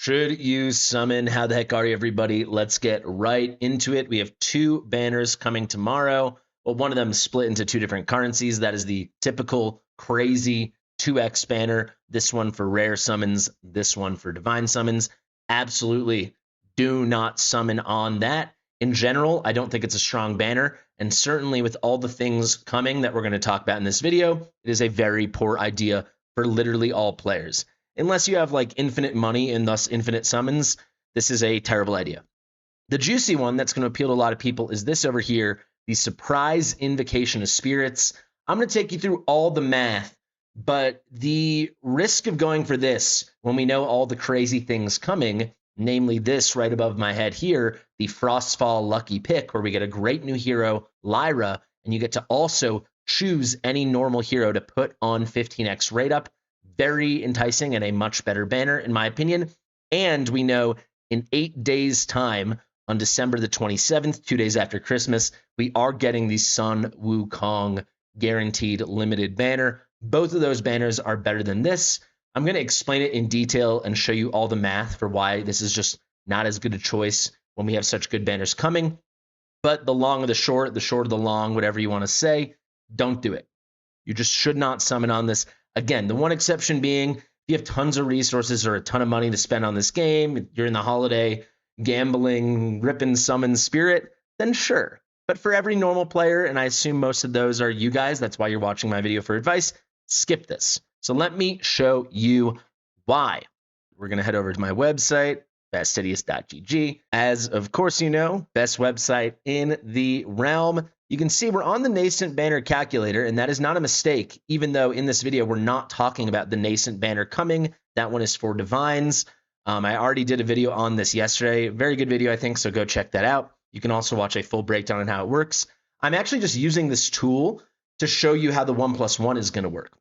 Should you summon? How the heck are you, everybody? Let's get right into it. We have two banners coming tomorrow. Well, one of them is split into two different currencies. That is the typical crazy 2x banner. This one for rare summons, this one for divine summons. Absolutely do not summon on that. In general, I don't think it's a strong banner. And certainly with all the things coming that we're going to talk about in this video, it is a very poor idea for literally all players. Unless you have like infinite money and thus infinite summons, this is a terrible idea. The juicy one that's going to appeal to a lot of people is this over here, the Surprise Invocation of Spirits. I'm going to take you through all the math, but the risk of going for this when we know all the crazy things coming, namely this right above my head here, the Frostfall Lucky Pick, where we get a great new hero, Lyra, and you get to also choose any normal hero to put on 15x rate up. Very enticing and a much better banner, in my opinion. And we know in 8 days' time, on December the 27th, 2 days after Christmas, we are getting the Sun Wukong Guaranteed Limited Banner. Both of those banners are better than this. I'm going to explain it in detail and show you all the math for why this is just not as good a choice when we have such good banners coming. But the long of the short of the long, whatever you want to say, don't do it. You just should not summon on this. Again, the one exception being if you have tons of resources or a ton of money to spend on this game, you're in the holiday gambling, ripping summon spirit, then sure. But for every normal player, and I assume most of those are you guys, that's why you're watching my video for advice, skip this. So let me show you why. We're going to head over to my website, fastidious.gg. As of course you know, best website in the realm. You can see we're on the nascent banner calculator, and that is not a mistake, even though in this video we're not talking about the nascent banner coming. That one is for divines. I already did a video on this yesterday. Very good video, I think, so go check that out. You can also watch a full breakdown on how it works. I'm actually just using this tool to show you how the 1+1 is going to work.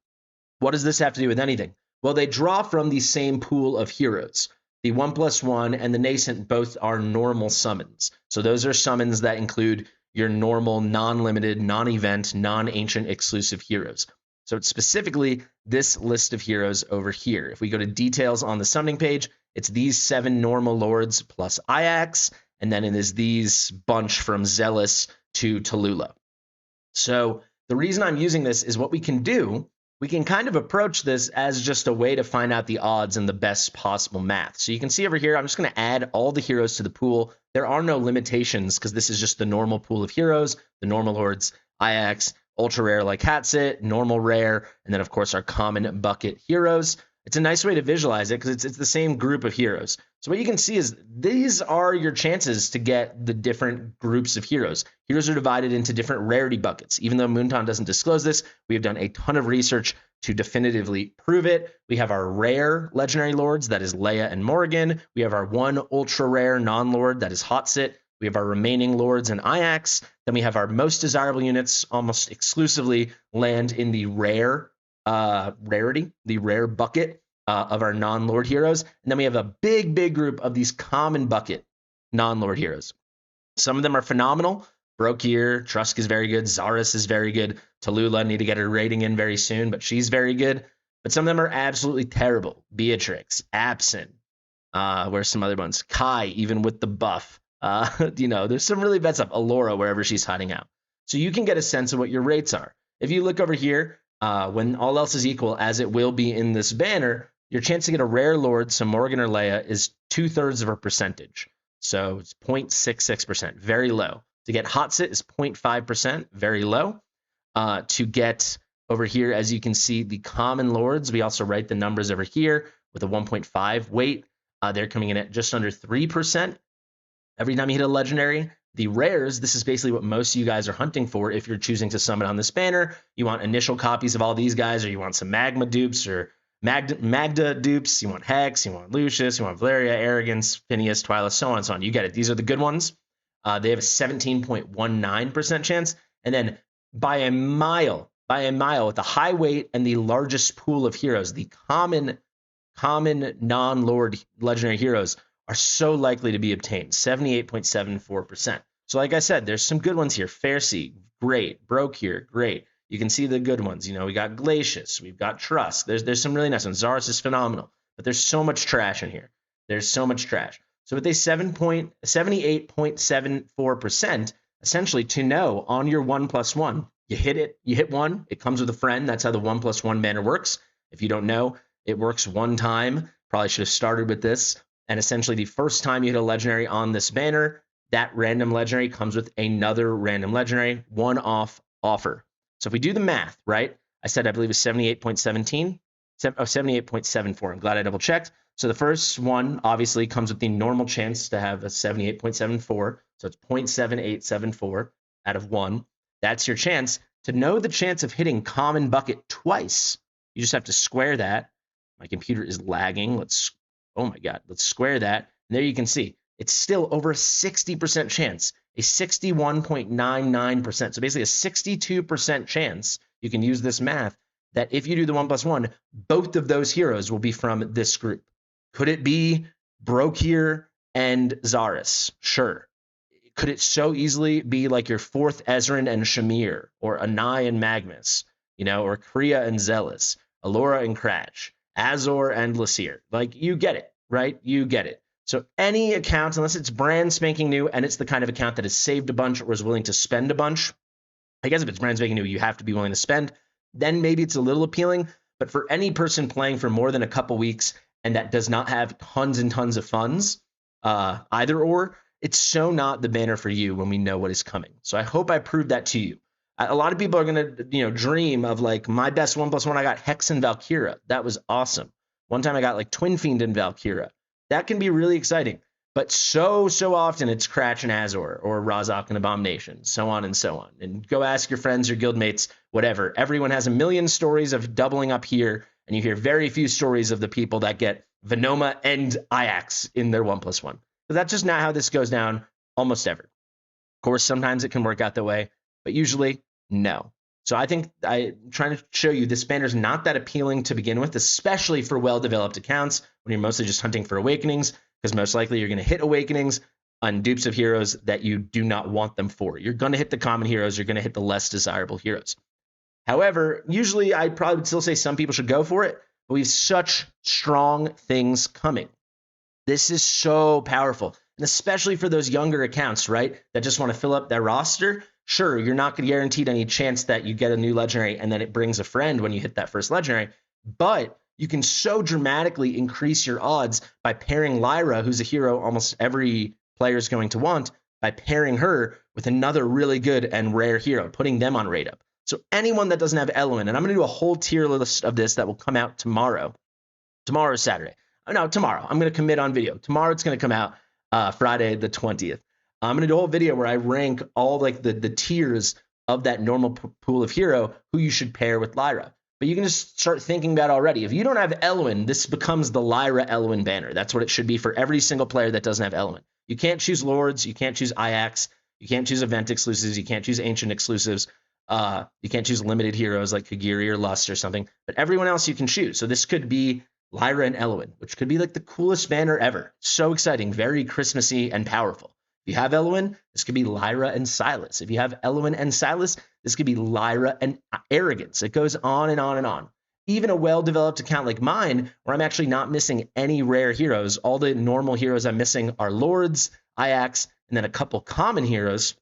What does this have to do with anything? Well, they draw from the same pool of heroes. The 1+1 and the nascent both are normal summons. So those are summons that include your normal, non-limited, non-event, non-ancient exclusive heroes. So it's specifically this list of heroes over here. If we go to details on the summoning page, it's these 7 normal lords plus Ajax, and then it is these bunch from Zealous to Tallulah. So the reason I'm using this is what we can do. We can kind of approach this as just a way to find out the odds and the best possible math. So you can see over here, I'm just going to add all the heroes to the pool. There are no limitations because this is just the normal pool of heroes, the normal lords, Ajax, ultra rare like Hatsit, normal rare, and then of course our common bucket heroes. It's a nice way to visualize it because it's the same group of heroes. So what you can see is these are your chances to get the different groups of heroes. Heroes are divided into different rarity buckets. Even though Moonton doesn't disclose this, we have done a ton of research to definitively prove it. We have our rare legendary lords, that is Leia and Morrigan. We have our one ultra rare non-lord, that is Hatsit. We have our remaining lords and Ajax. Then we have our most desirable units almost exclusively land in the rare rarity, the rare bucket of our non-lord heroes. And then we have a big group of these common bucket non-lord heroes. Some of them are phenomenal. Brokir, Trusk is very good. Zaris is very good. Tallulah, need to get her rating in very soon, but she's very good. But some of them are absolutely terrible. Beatrix, Absent, where's some other ones? Kai, even with the buff. There's some really bad stuff. Alora, wherever she's hiding out. So you can get a sense of what your rates are. If you look over here, when all else is equal, as it will be in this banner, your chance to get a rare lord, so Morgan or Leia, is 2/3 of a percentage. So it's 0.66%, very low. To get Hatsit is 0.5%, very low. To get over here, as you can see, the common lords, we also write the numbers over here with a 1.5 weight. They're coming in at just under 3%. Every time you hit a legendary, the rares, this is basically what most of you guys are hunting for if you're choosing to summon on this banner. You want initial copies of all these guys, or you want some Magma dupes or Magda dupes. You want Hex, you want Lucius, you want Valeria, Arrogance, Phineas, Twyla, so on and so on. You get it. These are the good ones. They have a 17.19% chance. And then by a mile, with the high weight and the largest pool of heroes, the common non-lord legendary heroes are so likely to be obtained, 78.74%. So like I said, there's some good ones here. Fairseed, great. Brokir, great. You can see the good ones. We got Glacius, we've got Trusk. There's some really nice ones. Zaris is phenomenal, but there's so much trash in here. There's so much trash. So with a 78.74%, essentially to know on your 1+1, you hit it, you hit one, it comes with a friend. That's how the 1+1 banner works. If you don't know, it works one time. Probably should have started with this. And essentially the first time you hit a legendary on this banner, that random legendary comes with another random legendary, one-off offer. So if we do the math, right? I said I believe it's 78.17, 78.74. I'm glad I double checked. So the first one obviously comes with the normal chance to have a 78.74. So it's 0.7874 out of 1. That's your chance. To know the chance of hitting common bucket twice, you just have to square that. My computer is lagging. Oh my God, let's square that. And there you can see it's still over a 60% chance, a 61.99%. So basically a 62% chance, you can use this math, that if you do the 1+1, both of those heroes will be from this group. Could it be Brokir and Zaris? Sure. Could it so easily be like your fourth Ezrin and Shamir, or Anai and Magnus, or Kriya and Zealous, Alora and Cratch, Azor and Lasir? Like, you get it, right? You get it. So any account, unless it's brand spanking new and it's the kind of account that has saved a bunch or is willing to spend a bunch, I guess if it's brand spanking new, you have to be willing to spend, then maybe it's a little appealing. But for any person playing for more than a couple weeks and that does not have tons and tons of funds, either or, it's so not the banner for you when we know what is coming. So I hope I proved that to you. A lot of people are going to, dream of like my best 1+1. I got Hex and Valkyra. That was awesome. One time I got like Twin Fiend and Valkyra. That can be really exciting. But so often it's Cratch and Azor, or Razak and Abomination, so on and so on. And go ask your friends or guildmates, whatever. Everyone has a million stories of doubling up here, and you hear very few stories of the people that get Venoma and Ajax in their 1+1. So that's just not how this goes down almost ever. Of course, sometimes it can work out that way, but usually no. So I think I'm trying to show you this banner is not that appealing to begin with, especially for well-developed accounts when you're mostly just hunting for awakenings, because most likely you're going to hit awakenings on dupes of heroes that you do not want them for. You're going to hit the common heroes. You're going to hit the less desirable heroes. However, usually I probably would still say some people should go for it, but we have such strong things coming. This is so powerful, and especially for those younger accounts, right, that just want to fill up their roster. Sure, you're not going to guarantee any chance that you get a new legendary and then it brings a friend when you hit that first legendary, but you can so dramatically increase your odds by pairing Lyra, who's a hero almost every player is going to want, by pairing her with another really good and rare hero, putting them on rate up. So anyone that doesn't have Eloin, and I'm going to do a whole tier list of this that will come out tomorrow. Tomorrow is Saturday. No, tomorrow. I'm going to commit on video. Tomorrow it's going to come out Friday the 20th. I'm going to do a whole video where I rank all like the tiers of that normal pool of hero who you should pair with Lyra. But you can just start thinking about already. If you don't have Elwyn, this becomes the Lyra Elwyn banner. That's what it should be for every single player that doesn't have Elwyn. You can't choose Lords. You can't choose Ajax. You can't choose event exclusives. You can't choose ancient exclusives. You can't choose limited heroes like Kagiri or Lust or something. But everyone else you can choose. So this could be Lyra and Elwyn, which could be like the coolest banner ever. So exciting, very Christmassy and powerful. If you have Elwyn, this could be Lyra and Silas. If you have Elwyn and Silas, this could be Lyra and Arrogance. It goes on and on and on. Even a well-developed account like mine, where I'm actually not missing any rare heroes. All the normal heroes I'm missing are Lords, Ajax, and then a couple common heroes.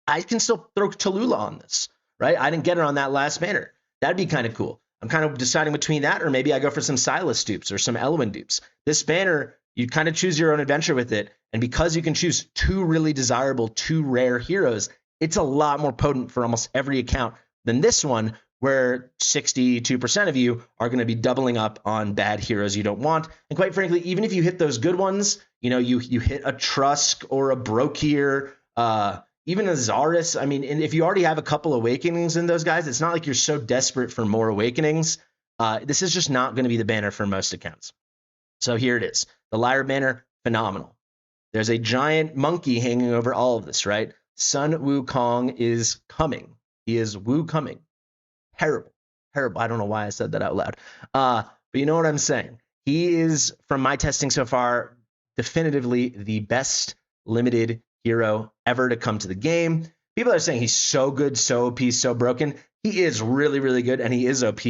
I can still throw Tallulah on this, right? I didn't get her on that last banner. That'd be kind of cool. I'm kind of deciding between that, or maybe I go for some Silas dupes or some Elwyn dupes. This banner, you kind of choose your own adventure with it. And because you can choose two really desirable, two rare heroes, it's a lot more potent for almost every account than this one, where 62% of you are going to be doubling up on bad heroes you don't want. And quite frankly, even if you hit those good ones, you hit a Trusk or a Brokir, even a Zaris. I mean, and if you already have a couple awakenings in those guys, it's not like you're so desperate for more awakenings. This is just not going to be the banner for most accounts. So here it is. The Lyra banner, phenomenal. There's a giant monkey hanging over all of this, right? Sun Wukong is coming. He is coming. Terrible. I don't know why I said that out loud. But you know what I'm saying. He is, from my testing so far, definitively the best limited hero ever to come to the game. People are saying he's so good, so OP, so broken. He is really, really good, and he is OP.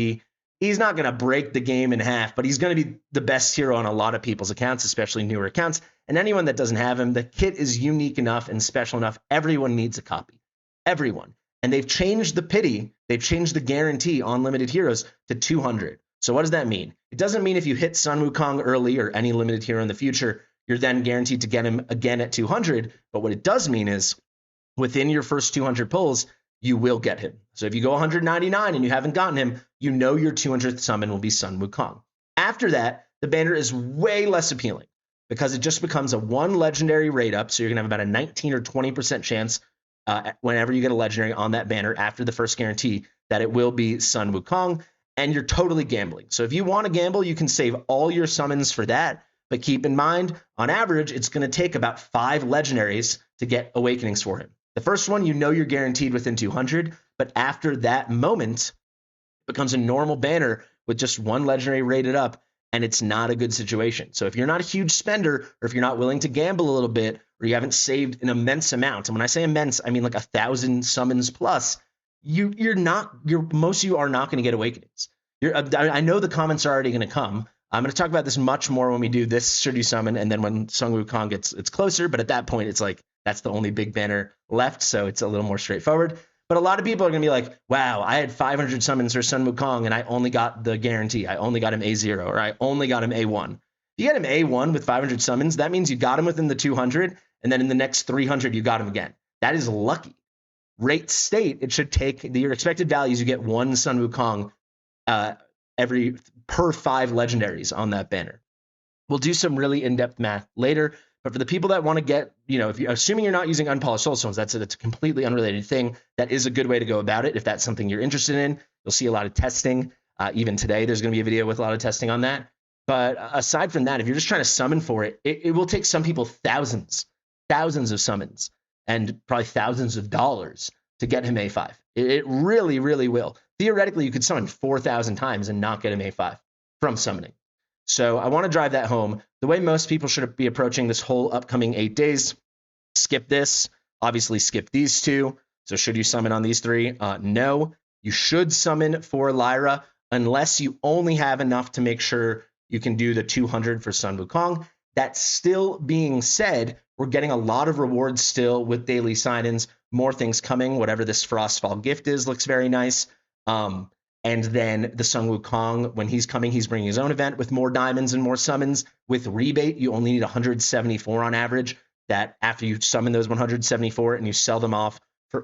He's not going to break the game in half, but he's going to be the best hero on a lot of people's accounts, especially newer accounts. And anyone that doesn't have him, the kit is unique enough and special enough. Everyone needs a copy. Everyone. And they've changed the pity. They've changed the guarantee on limited heroes to 200. So what does that mean? It doesn't mean if you hit Sun Wukong early or any limited hero in the future, you're then guaranteed to get him again at 200. But what it does mean is within your first 200 pulls, you will get him. So if you go 199 and you haven't gotten him, you know your 200th summon will be Sun Wukong. After that, the banner is way less appealing because it just becomes a one legendary rate up. So you're going to have about a 19 or 20% chance whenever you get a legendary on that banner after the first guarantee that it will be Sun Wukong, and you're totally gambling. So if you want to gamble, you can save all your summons for that. But keep in mind, on average, it's going to take about 5 legendaries to get awakenings for him. The first one, you know you're guaranteed within 200, but after that moment, it becomes a normal banner with just one legendary rated up, and it's not a good situation. So if you're not a huge spender, or if you're not willing to gamble a little bit, or you haven't saved an immense amount, and when I say immense, I mean like 1,000 summons plus, most of you are not going to get awakenings. I know the comments are already going to come. I'm going to talk about this much more when we do this should you summon, and then when Sun Wukong it's closer, but at that point, it's like, that's the only big banner left, so it's a little more straightforward. But a lot of people are going to be like, wow, I had 500 summons for Sun Wukong, and I only got the guarantee. I only got him A0, or I only got him A1. If you get him A1 with 500 summons, that means you got him within the 200, and then in the next 300, you got him again. That is lucky. Rate state, it should take your expected values. You get one Sun Wukong per 5 legendaries on that banner. We'll do some really in-depth math later. But for the people that want to get, if you're assuming you're not using unpolished soul stones, that's a completely unrelated thing. That is a good way to go about it. If that's something you're interested in, you'll see a lot of testing. Even today, there's going to be a video with a lot of testing on that. But aside from that, if you're just trying to summon for it, it will take some people thousands of summons and probably thousands of dollars to get him A5. It really, really will. Theoretically, you could summon 4,000 times and not get him A5 from summoning. So I want to drive that home. The way most people should be approaching this whole upcoming 8 days, skip this, obviously skip these 2. So should you summon on these 3? No. You should summon for Lyra unless you only have enough to make sure you can do the 200 for Sun Wukong. That still being said, we're getting a lot of rewards still with daily sign-ins, more things coming. Whatever this Frostfall gift is looks very nice. And then the Sun Wukong, when he's coming, he's bringing his own event with more diamonds and more summons. With rebate, you only need 174 on average. That after you summon those 174 and you sell them off,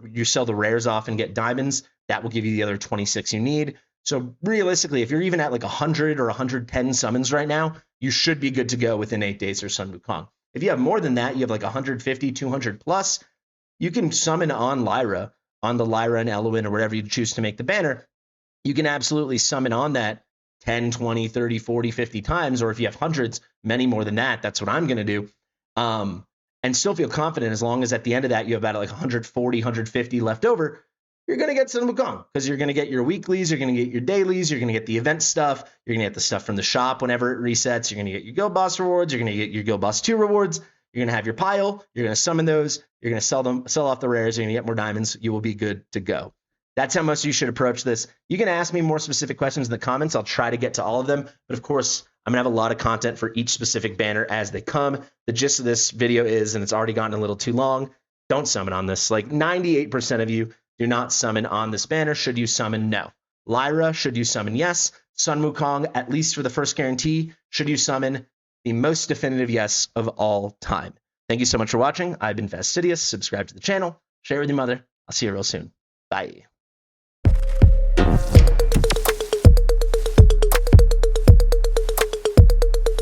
you sell the rares off and get diamonds, that will give you the other 26 you need. So realistically, if you're even at like 100 or 110 summons right now, you should be good to go within 8 days for Sun Wukong. If you have more than that, you have like 150, 200 plus, you can summon on Lyra, on the Lyra and Eloin or whatever you choose to make the banner. You can absolutely summon on that 10, 20, 30, 40, 50 times, or if you have hundreds, many more than that, that's what I'm going to do, and still feel confident as long as at the end of that you have about like 140, 150 left over, you're going to get Sun Wukong because you're going to get your weeklies, you're going to get your dailies, you're going to get the event stuff, you're going to get the stuff from the shop whenever it resets, you're going to get your Guild Boss rewards, you're going to get your Guild Boss 2 rewards, you're going to have your pile, you're going to summon those, you're going to sell off the rares, you're going to get more diamonds, you will be good to go. That's how most of you should approach this. You can ask me more specific questions in the comments. I'll try to get to all of them. But of course, I'm going to have a lot of content for each specific banner as they come. The gist of this video is, and it's already gotten a little too long, don't summon on this. Like 98% of you do not summon on this banner. Should you summon? No. Lyra, should you summon? Yes. Sun Wukong, at least for the first guarantee, should you summon? The most definitive yes of all time. Thank you so much for watching. I've been Fastidious. Subscribe to the channel. Share with your mother. I'll see you real soon. Bye.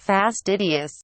Fastidious.